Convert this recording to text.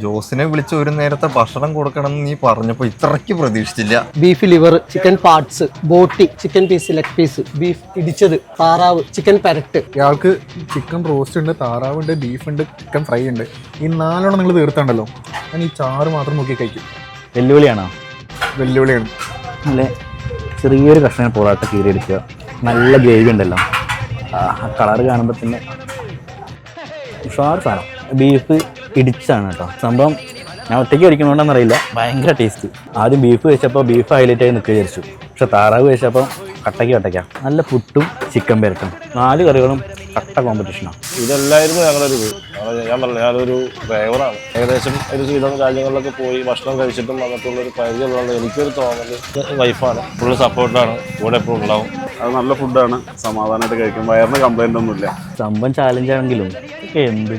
ജോസിനെ വിളിച്ച് ഒരു നേരത്തെ ഭക്ഷണം കൊടുക്കണം എന്ന് നീ പറഞ്ഞപ്പോ ഇത്രയ്ക്ക് പ്രതീക്ഷിച്ചില്ല. ബീഫ് ലിവർ, ചിക്കൻ പാർട്സ്, ബോട്ടി, chicken piece, leg piece, beef ഇടിച്ചത്, താറാവ്, ചിക്കൻ പെരട്ട്. ഇയാൾക്ക് ചിക്കൻ റോസ്റ്റ് ഉണ്ട്, താറാവുണ്ട്, ബീഫുണ്ട്, ചിക്കൻ ഫ്രൈ ഉണ്ട്. ഈ 4 നിങ്ങൾ തീർത്തുണ്ടല്ലോ, ഞാൻ ഈ 6 മാത്രം നോക്കി കഴിക്കും. വെല്ലുവിളിയാണോ? വെല്ലുവിളിയാണ്. നല്ല ചെറിയൊരു കഷ്ണം പൊറോട്ട കീറിയെടുക്കുക, നല്ല ഗ്രേവി ഉണ്ടല്ലോ, ആ കളർ കാണുമ്പോൾ തന്നെ ഉഷാർ സാധനം. ബീഫ് ഇടിച്ചാണ് കേട്ടോ സംഭവം. ഞാൻ ഒറ്റയ്ക്ക് കഴിക്കണോണ്ടെന്നറിയില്ല, ഭയങ്കര ടേസ്റ്റ്. ആദ്യം ബീഫ് കഴിച്ചപ്പോൾ ബീഫ് ഹൈലൈറ്റ് ആയി നിൽക്കുക വിചാരിച്ചു, പക്ഷെ താറാവ് കഴിച്ചപ്പോൾ കട്ടയ്ക്ക് നല്ല പുട്ടും ചിക്കൻ പെരട്ടും 4 കറികളും കട്ട കോമ്പറ്റീഷനാണ്. ഇതെല്ലായിരുന്നു ഞങ്ങളൊരു ഞാൻ പറഞ്ഞു, ഞാനൊരു ഡ്രൈവറാണ്. ഏകദേശം ഒരു സ്വീഡൻ രാജ്യങ്ങളിലൊക്കെ പോയി ഭക്ഷണം കഴിച്ചിട്ടും വന്നിട്ടുള്ളൊരു പരിചയമുള്ളത് എനിക്കൊരു തോന്നല് വൈഫാണ്. ഫുള്ള് സപ്പോർട്ടാണ്, കൂടെ എപ്പോഴും ഉണ്ടാവും. അത് നല്ല ഫുഡാണ്, സമാധാനമായിട്ട് കഴിക്കും, വയറിന് കംപ്ലൈൻ്റ് ഒന്നുമില്ല. സംഭവം ചാലഞ്ച് ആണെങ്കിലും എന്ത്